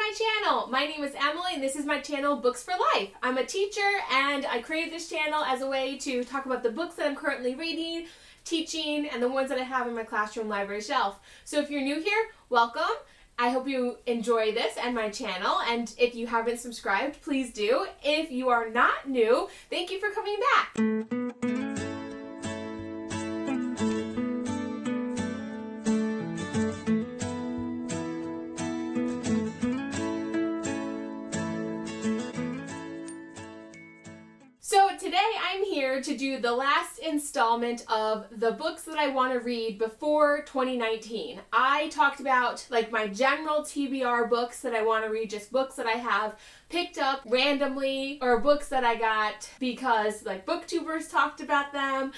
my channel. My name is Emily and this is my channel Books for Life. I'm a teacher and I created this channel as a way to talk about the books that I'm currently reading, teaching, and the ones that I have in my classroom library shelf. So if you're new here, welcome. I hope you enjoy this and my channel, and if you haven't subscribed, please do. If you are not new, thank you for coming back. So today I'm here to do the last installment of the books that I want to read before 2019. I talked about like my general TBR books that I want to read, just books that I have picked up randomly or books that I got because like booktubers talked about them.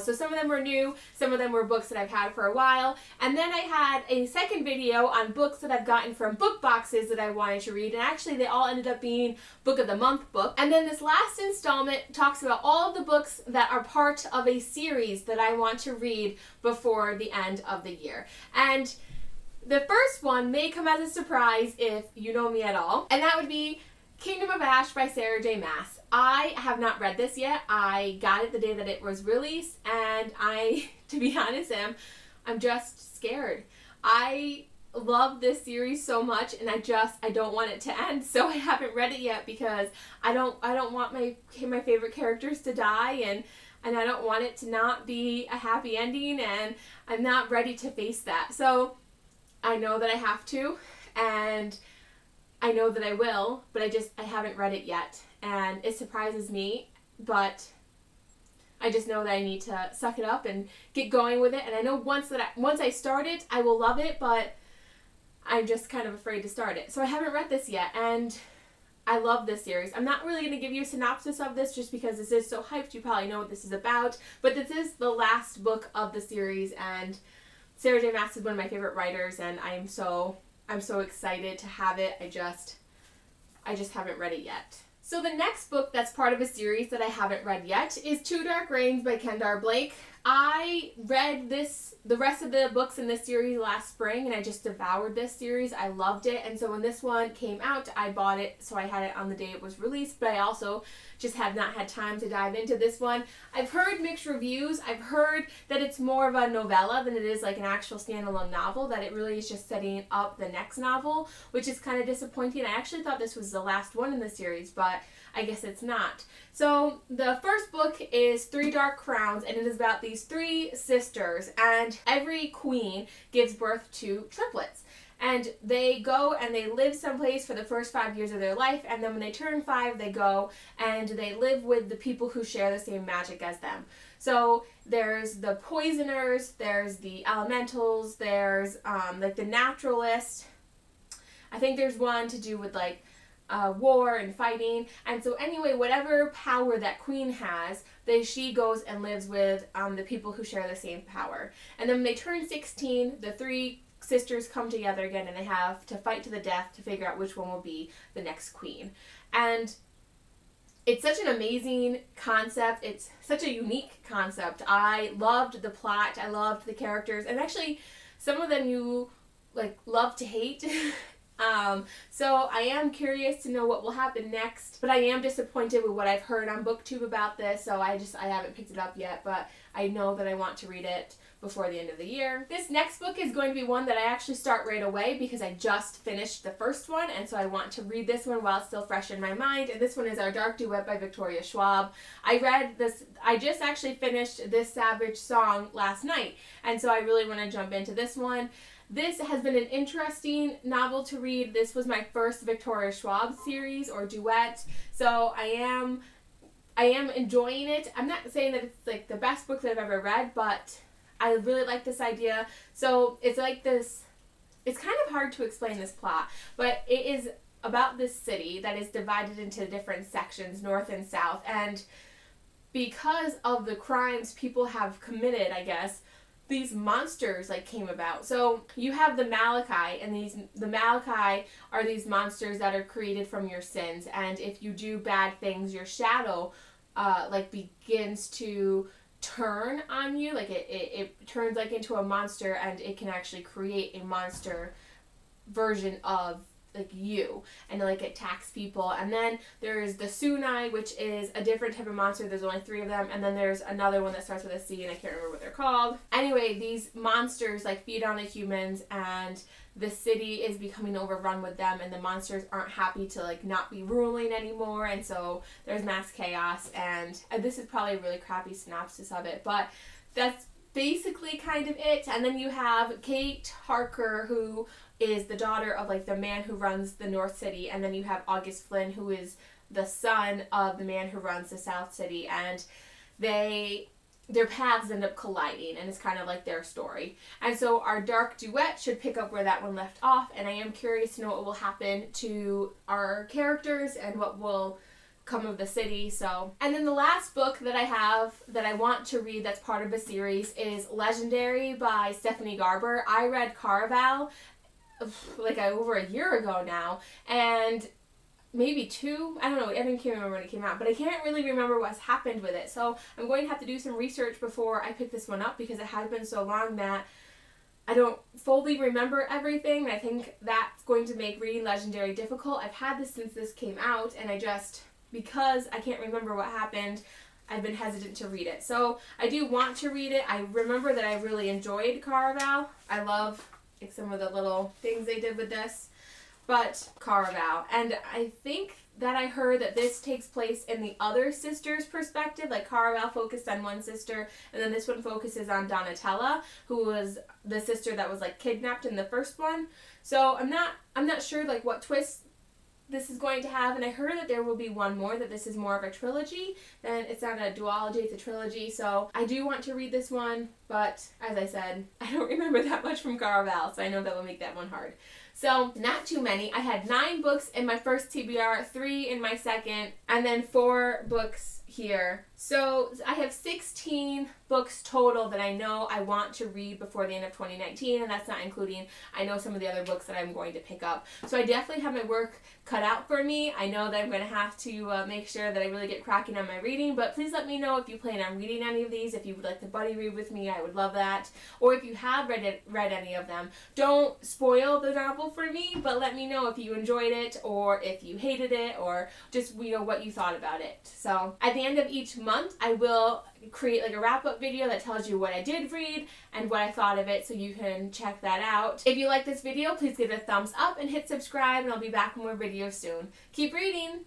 So some of them were new, some of them were books that I've had for a while, and then I had a second video on books that I've gotten from book boxes that I wanted to read, and actually they all ended up being Book of the Month book. And then this last installment talks about all of the books that are part of a series that I want to read before the end of the year. And the first one may come as a surprise if you know me at all, and that would be Kingdom of Ash by Sarah J. Maas. I have not read this yet. I got it the day that it was released, and I, to be honest, I'm just scared. I love this series so much, and I don't want it to end, so I haven't read it yet because I don't want my favorite characters to die, and I don't want it to not be a happy ending, and I'm not ready to face that. So I know that I have to, and I know that I will, but I haven't read it yet, and it surprises me, but I just know that I need to suck it up and get going with it. And I know once I start it, I will love it, but I'm just kind of afraid to start it. So I haven't read this yet, and I love this series. I'm not really going to give you a synopsis of this just because this is so hyped. You probably know what this is about, but this is the last book of the series, and Sarah J. Maas is one of my favorite writers, and I'm so excited to have it. I just haven't read it yet. So the next book that's part of a series that I haven't read yet is Two Dark Reigns by Kendare Blake. I read the rest of the books in this series last spring, and I just devoured this series. I loved it, and so when this one came out, I bought it, so I had it on the day it was released, but I also just have not had time to dive into this one. I've heard mixed reviews. I've heard that it's more of a novella than it is like an actual standalone novel, that it really is just setting up the next novel, which is kind of disappointing. I actually thought this was the last one in the series, but I guess it's not. So the first book is Three Dark Crowns, and it is about these three sisters, and every queen gives birth to triplets. And they go and they live someplace for the first 5 years of their life, and then when they turn 5, they go and they live with the people who share the same magic as them. So there's the poisoners, there's the elementals, there's like the naturalists. I think there's one to do with like war and fighting, and so anyway, whatever power that queen has, she goes and lives with the people who share the same power. And then when they turn 16, the three sisters come together again, and they have to fight to the death to figure out which one will be the next queen. And it's such an amazing concept. It's such a unique concept. I loved the plot. I loved the characters, and actually some of them you like love to hate. So I am curious to know what will happen next, but I am disappointed with what I've heard on BookTube about this, so I haven't picked it up yet, but I know that I want to read it before the end of the year. This next book is going to be one that I actually start right away because I just finished the first one, and so I want to read this one while it's still fresh in my mind, and this one is Our Dark Duet by Victoria Schwab. I just actually finished This Savage Song last night, and so I really want to jump into this one. This has been an interesting novel to read. This was my first Victoria Schwab series or duet, so I am enjoying it. I'm not saying that it's like the best book that I've ever read, but I really like this idea. So it's like this, it's kind of hard to explain this plot, but it is about this city that is divided into different sections, north and south, and because of the crimes people have committed, I guess, these monsters like came about. So you have the Malachi, and the Malachi are these monsters that are created from your sins, and if you do bad things, your shadow like begins to turn on you, like it turns like into a monster, and it can actually create a monster version of like you, and like it attacks people. And then there's the Sunai, which is a different type of monster. There's only 3 of them. And then there's another one that starts with a C, and I can't remember what they're called. Anyway, these monsters like feed on the humans, and the city is becoming overrun with them, and the monsters aren't happy to like not be ruling anymore, and so there's mass chaos. And this is probably a really crappy synopsis of it, but that's basically kind of it. And then you have Kate Harker, who is the daughter of like the man who runs the North City, and then you have August Flynn, who is the son of the man who runs the South City, and their paths end up colliding, and it's kind of like their story. And so our dark duet should pick up where that one left off, and I am curious to know what will happen to our characters and what will come of the city. So, and then the last book that I have that I want to read that's part of a series is Legendary by Stephanie Garber. I read Caraval like over a year ago now, and maybe 2, I don't know, I can't remember when it came out, but I can't really remember what's happened with it. So I'm going to have to do some research before I pick this one up, because it has been so long that I don't fully remember everything. I think that's going to make reading Legendary difficult. I've had this since this came out, and because I can't remember what happened, I've been hesitant to read it. So I do want to read it. I remember that I really enjoyed Caraval. I love like some of the little things they did with this. But Caraval. And I think that I heard that this takes place in the other sister's perspective. Like Caraval focused on one sister, and then this one focuses on Donatella, who was the sister that was like kidnapped in the first one. So I'm not sure like what twist this is going to have, and I heard that there will be one more, that this is more of a trilogy, and it's not a duology, it's a trilogy. So I do want to read this one, but as I said, I don't remember that much from Caraval, so I know that will make that one hard. So not too many. I had 9 books in my first TBR, 3 in my second, and then 4 books here. So I have 16 books total that I know I want to read before the end of 2019, and that's not including, I know, some of the other books that I'm going to pick up. So I definitely have my work cut out for me. I know that I'm going to have to make sure that I really get cracking on my reading, but please let me know if you plan on reading any of these. If you would like to buddy read with me, I would love that. Or if you have read any of them. Don't spoil the novel for me, but let me know if you enjoyed it, or if you hated it, or just what you thought about it. So at the end of each month, I will create like a wrap-up video that tells you what I did read and what I thought of it, so you can check that out. If you like this video, please give it a thumbs up and hit subscribe, and I'll be back with more videos soon. Keep reading!